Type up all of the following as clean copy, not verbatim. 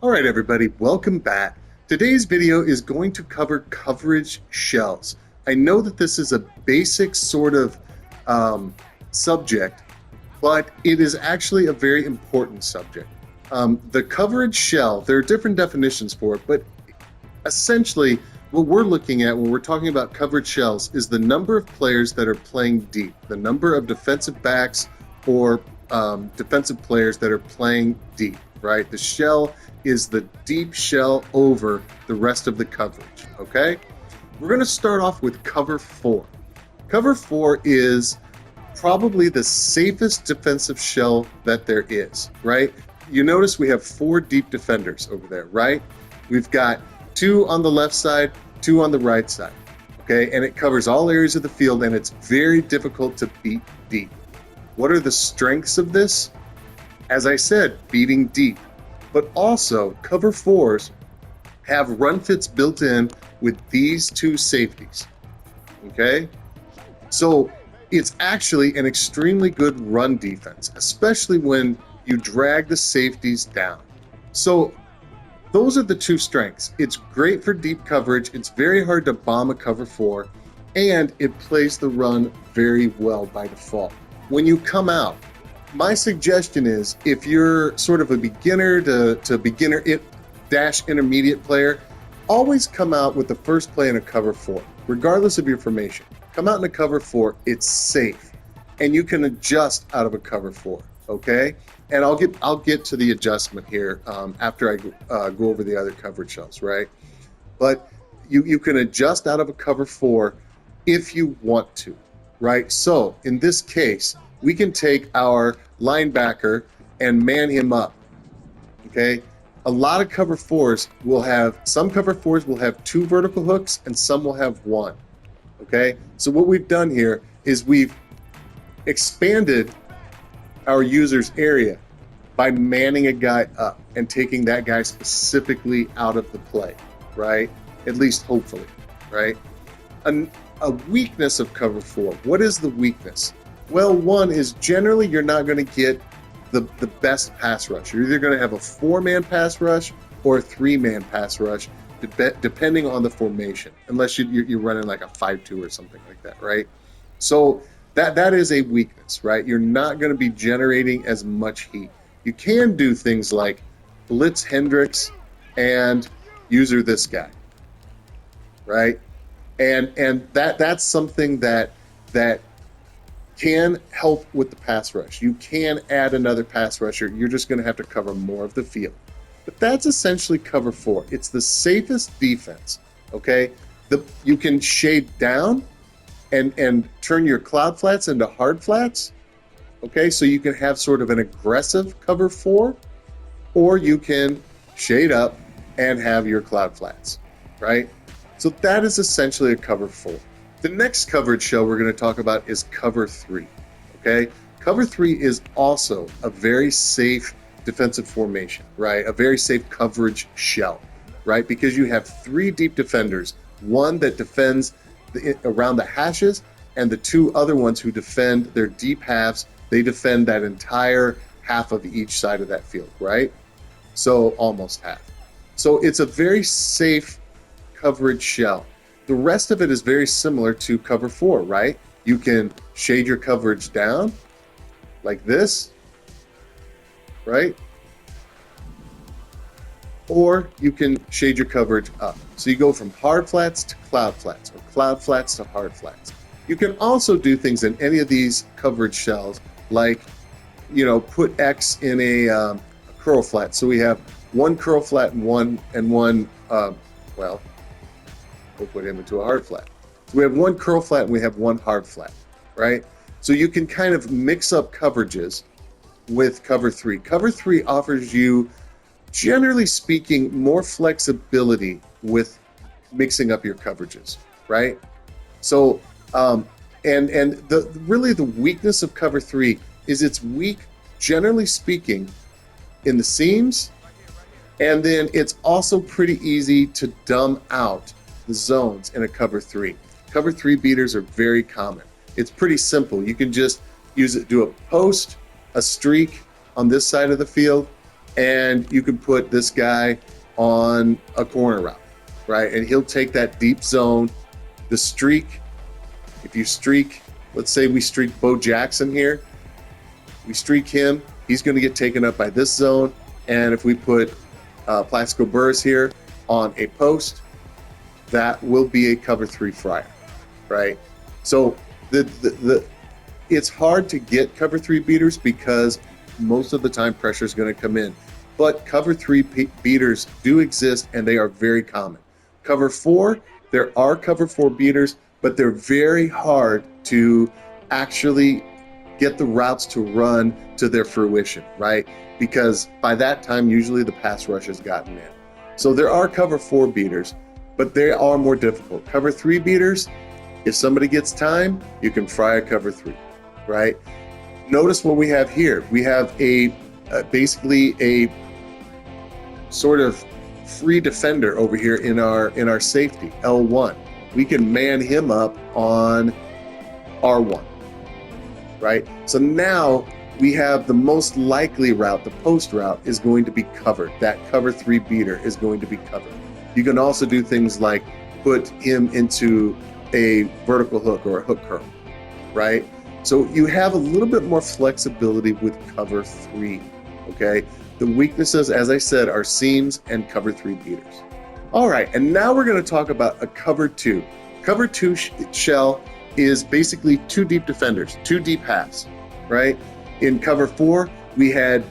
All right, everybody, welcome back. Today's video is going to cover coverage shells. I know that this is a basic sort of subject, but it is actually a very important subject. The coverage shell, there are different definitions for it, but essentially what we're looking at when we're talking about coverage shells is the number of players that are playing deep, the number of defensive backs or defensive players that are playing deep, right? The shell is the deep shell over the rest of the coverage, okay? We're going to start off with cover 4. Cover 4 is probably the safest defensive shell that there is, right? You notice we have 4 deep defenders over there, right? We've got 2 on the left side, 2 on the right side, okay? And it covers all areas of the field, and it's very difficult to beat deep. What are the strengths of this? As I said, beating deep. But also, cover 4s have run fits built in with these 2 safeties, okay? So it's actually an extremely good run defense, especially when you drag the safeties down. So those are the 2 strengths. It's great for deep coverage. It's very hard to bomb a cover 4, and it plays the run very well by default. When you come out, my suggestion is if you're sort of a beginner to beginner dash intermediate player, always come out with the first play in a cover 4, regardless of your formation. Come out in a cover 4, it's safe, and you can adjust out of a cover 4, okay? And I'll get to the adjustment here after I go over the other coverage shells, right? But you can adjust out of a cover 4 if you want to, right? So in this case, we can take our linebacker and man him up, okay? A lot of cover 4s will have, some cover 4s will have 2 vertical hooks and some will have 1, okay? So what we've done here is we've expanded our user's area by manning a guy up and taking that guy specifically out of the play, right? At least hopefully, right? A weakness of cover 4, what is the weakness? Well, one is generally you're not going to get the best pass rush. You're either going to have a 4-man pass rush or a 3-man pass rush, depending on the formation, unless you're running like a 5-2 or something like that, right? So that is a weakness, right? You're not going to be generating as much heat. You can do things like blitz Hendricks and user this guy, right? And that's something that can help with the pass rush. You can add another pass rusher. You're just going to have to cover more of the field. But that's essentially cover 4. It's the safest defense, okay? You can shade down and turn your cloud flats into hard flats, okay? So you can have sort of an aggressive cover 4, or you can shade up and have your cloud flats, right? So that is essentially a cover 4. The next coverage shell we're going to talk about is cover 3, okay? Cover 3 is also a very safe defensive formation, right? A very safe coverage shell, right? Because you have 3 deep defenders, one that defends around the hashes, and the 2 other ones who defend their deep halves. They defend that entire half of each side of that field, right? So almost half. So it's a very safe coverage shell. The rest of it is very similar to cover 4, right? You can shade your coverage down like this, right? Or you can shade your coverage up. So you go from hard flats to cloud flats, or cloud flats to hard flats. You can also do things in any of these coverage shells, like, put X in a curl flat. So we have 1 curl flat and one, we'll put him into a hard flat. So we have 1 curl flat and we have 1 hard flat, right? So you can kind of mix up coverages with cover 3. Cover 3 offers you, generally speaking, more flexibility with mixing up your coverages, right? So, and the weakness of cover 3 is it's weak, generally speaking, in the seams, and then it's also pretty easy to dumb out the zones in a cover 3. Cover 3 beaters are very common. It's pretty simple. You can just do a post, a streak on this side of the field, and you can put this guy on a corner route, right? And he'll take that deep zone. The streak, if you streak, let's say we streak Bo Jackson here, we streak him, he's going to get taken up by this zone. And if we put Plaxico Burress here on a post, that will be a cover 3 fryer, right? So it's hard to get cover 3 beaters because most of the time pressure is going to come in. But cover 3 beaters do exist, and they are very common. Cover 4, there are cover 4 beaters, but they're very hard to actually get the routes to run to their fruition, right? Because by that time, usually the pass rush has gotten in. So there are cover 4 beaters, but they are more difficult. Cover 3 beaters, if somebody gets time, you can fry a cover 3, right? Notice what we have here. We have basically a sort of free defender over here in our safety, L1. We can man him up on R1, right? So now we have the most likely route, the post route, is going to be covered. That cover 3 beater is going to be covered. You can also do things like put him into a vertical hook or a hook curl, right? So you have a little bit more flexibility with cover 3, okay? The weaknesses, as I said, are seams and cover 3 beaters. All right, and now we're going to talk about a cover 2. Cover 2 shell is basically 2 deep defenders, 2 deep halves, right? In cover 4, we had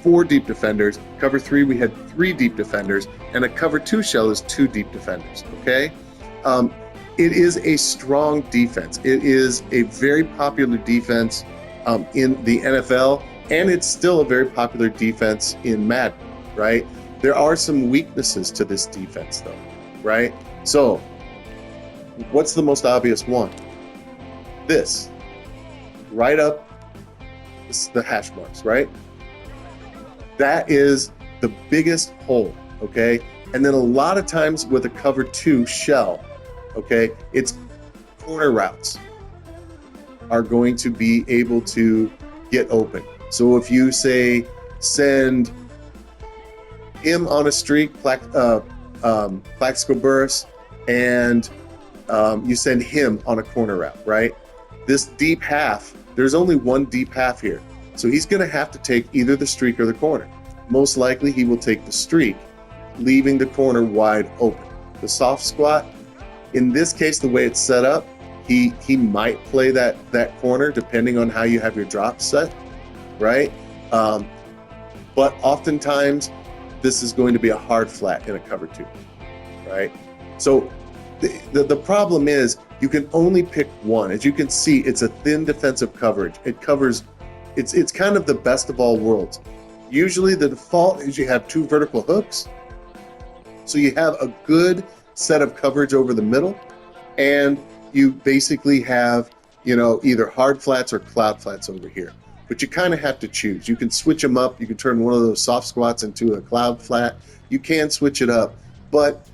4 deep defenders. Cover 3, we had 3 deep defenders, and a cover 2 shell is 2 deep defenders, okay? It is a strong defense. It is a very popular defense in the NFL, and it's still a very popular defense in Madden, right? There are some weaknesses to this defense, though, right? So, what's the most obvious one? This, right up, this is the hash marks, right? That is the biggest hole, okay? And then a lot of times with a cover 2 shell, okay, it's corner routes are going to be able to get open. So if you say send him on a streak, Plaxico Burress, and you send him on a corner route, right? This deep half, there's only one deep half here. So he's going to have to take either the streak or the corner. Most likely he will take the streak, leaving the corner wide open. The soft squat, in this case, the way it's set up, he might play that corner depending on how you have your drop set, right? But oftentimes, this is going to be a hard flat in a cover 2, right? So the problem is you can only pick one. As you can see, it's a thin defensive coverage. It covers, it's kind of the best of all worlds. Usually the default is you have 2 vertical hooks. So you have a good set of coverage over the middle, and you basically have, either hard flats or cloud flats over here. But you kind of have to choose. You can switch them up. You can turn one of those soft squats into a cloud flat. You can switch it up, but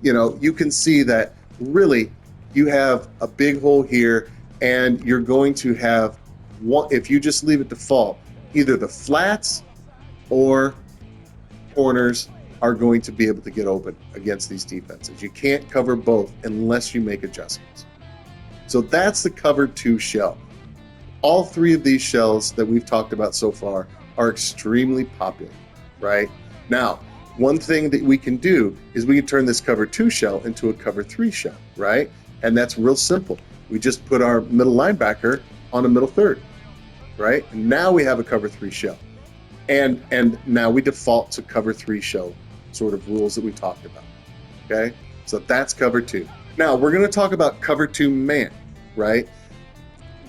you can see that really you have a big hole here, and you're going to have one, if you just leave it default, either the flats or corners are going to be able to get open against these defenses. You can't cover both unless you make adjustments. So that's the cover 2 shell. All 3 of these shells that we've talked about so far are extremely popular, right? Now, one thing that we can do is we can turn this cover 2 shell into a cover 3 shell, right? And that's real simple. We just put our middle linebacker on a middle third, right? And now we have a cover 3 shell. And now we default to cover 3 shell sort of rules that we talked about, okay? So that's cover 2. Now, we're going to talk about cover 2 man, right?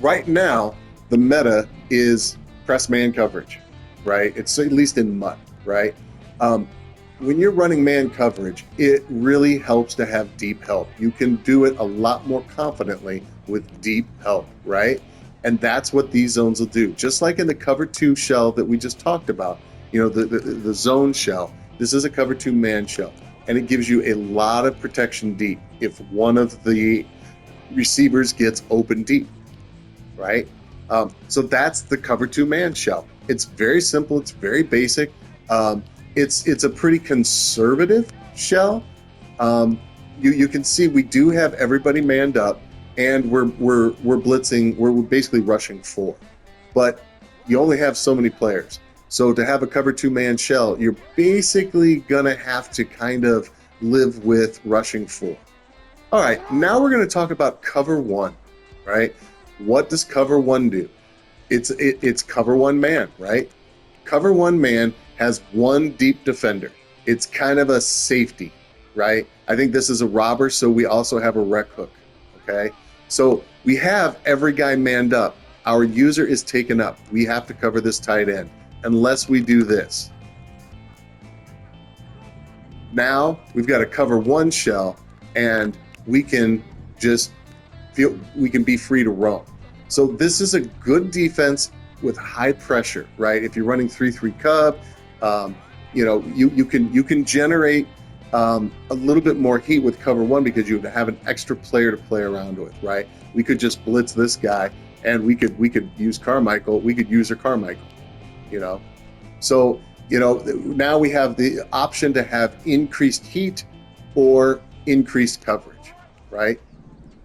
Right now, the meta is press man coverage, right? It's at least in mud, right? When you're running man coverage, it really helps to have deep help. You can do it a lot more confidently with deep help, right? And that's what these zones will do. Just like in the cover 2 shell that we just talked about, the zone shell, this is a cover 2 man shell, and it gives you a lot of protection deep if one of the receivers gets open deep, right? So that's the cover 2 man shell. It's very simple. It's very basic. It's a pretty conservative shell. You can see we do have everybody manned up, and we're blitzing. We're basically rushing 4, but you only have so many players. So to have a cover 2-man shell, you're basically gonna have to kind of live with rushing 4. All right, now we're gonna talk about cover 1, right? What does cover 1 do? It's cover 1 man, right? Cover 1 man has 1 deep defender. It's kind of a safety, right? I think this is a robber, so we also have a wreck hook, okay? So we have every guy manned up. Our user is taken up. We have to cover this tight end unless we do this. Now we've got a cover 1 shell, and we can just we can be free to roam. So this is a good defense with high pressure, right? If you're running 3-3 cub, you can generate a little bit more heat with cover 1 because you have an extra player to play around with, right? We could just blitz this guy, and we could use Carmichael. We could use a Carmichael, So now we have the option to have increased heat or increased coverage, right?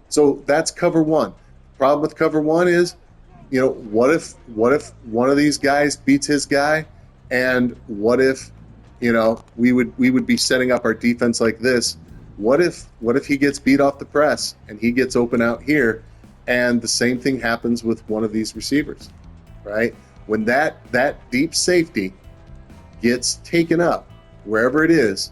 So that's cover 1. Problem with cover 1 is, what if one of these guys beats his guy, and what if, we would be setting up our defense like this. What if he gets beat off the press and he gets open out here, and the same thing happens with one of these receivers, right? When that deep safety gets taken up wherever it is,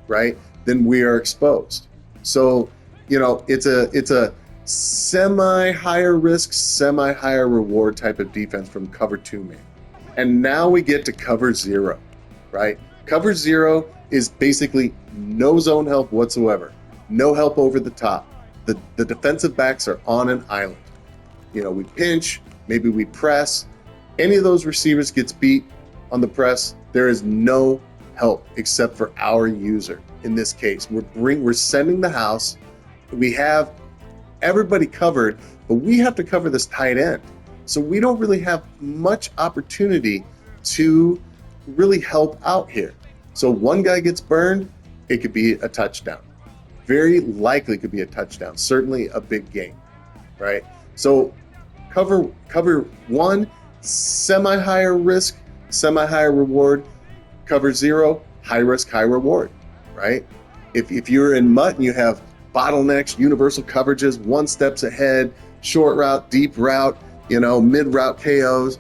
right, then we are exposed. So, it's a semi-higher risk, semi-higher reward type of defense from cover 2 man. And now we get to cover 0, right? Cover 0 is basically no zone help whatsoever, no help over the top. The defensive backs are on an island. We pinch, maybe we press. Any of those receivers gets beat on the press, there is no help except for our user. In this case, we're sending the house. We have everybody covered, but we have to cover this tight end. So we don't really have much opportunity to really help out here. So one guy gets burned, it could be a touchdown. Very likely could be a touchdown, certainly a big gain, right? So cover 1, semi-higher risk, semi-higher reward. Cover 0, high risk, high reward, right? If you're in MUT and you have bottlenecks, universal coverages, 1 steps ahead, short route, deep route, mid route KOs,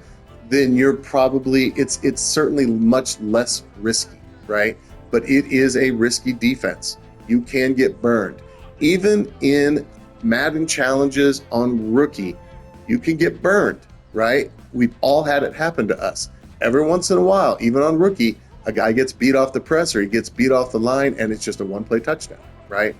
then you're probably, it's certainly much less risky, right? But it is a risky defense. You can get burned. Even in Madden challenges on rookie, you can get burned, right? We've all had it happen to us. Every once in a while, even on rookie, a guy gets beat off the press or he gets beat off the line, and it's just a 1-play touchdown, right?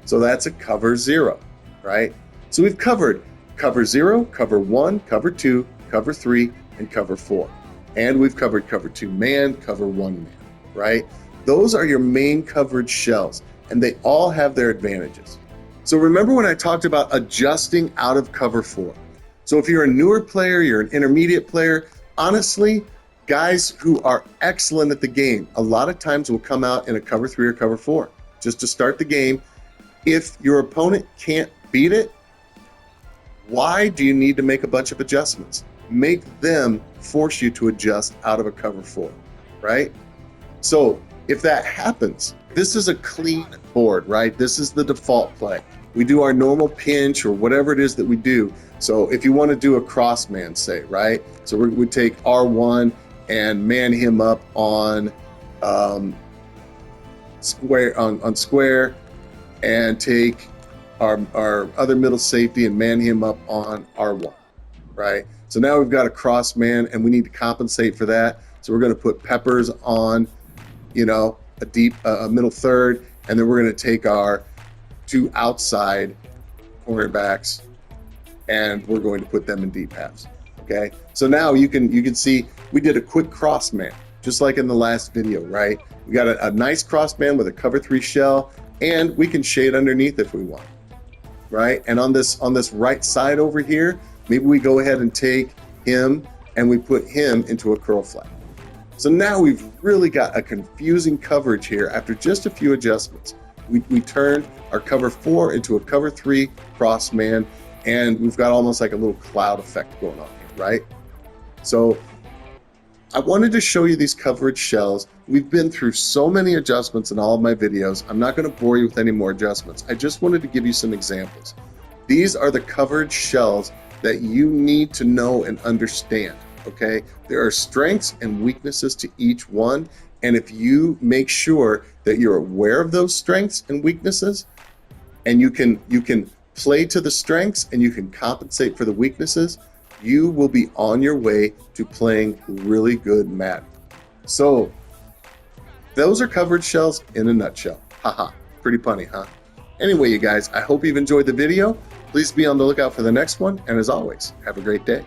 So that's a cover 0, right? So we've covered cover 0, cover 1, cover 2, cover 3, and cover 4. And we've covered cover 2 man, cover 1 man, right? Those are your main coverage shells, and they all have their advantages. So remember when I talked about adjusting out of cover 4. So if you're a newer player, you're an intermediate player, honestly, guys who are excellent at the game, a lot of times will come out in a cover 3 or cover 4 just to start the game. If your opponent can't beat it, why do you need to make a bunch of adjustments? Make them force you to adjust out of a cover 4, right? So if that happens, this is a clean board, right? This is the default play. We do our normal pinch or whatever it is that we do. So if you want to do a cross man, say, right? So we take R1 and man him up on square, and take our other middle safety and man him up on R1, right? So now we've got a cross man, and we need to compensate for that. So we're going to put Peppers on, a deep middle third, and then we're going to take our 2 outside cornerbacks, and we're going to put them in deep halves. Okay, so now you can see we did a quick cross man, just like in the last video, right? We got a nice cross man with a cover 3 shell, and we can shade underneath if we want, right? And on this right side over here, maybe we go ahead and take him and we put him into a curl flat, So now we've really got a confusing coverage here after just a few adjustments. We turned our cover 4 into a cover 3 cross man, and we've got almost like a little cloud effect going on here, right? So I wanted to show you these coverage shells. We've been through so many adjustments in all of my videos. I'm not going to bore you with any more adjustments. I just wanted to give you some examples. These are the coverage shells that you need to know and understand, okay? There are strengths and weaknesses to each one, and if you make sure that you're aware of those strengths and weaknesses, and you can play to the strengths and you can compensate for the weaknesses, you will be on your way to playing really good Madden. So those are coverage shells in a nutshell. Haha, pretty punny, huh? Anyway, you guys, I hope you've enjoyed the video. Please be on the lookout for the next one, and as always, have a great day.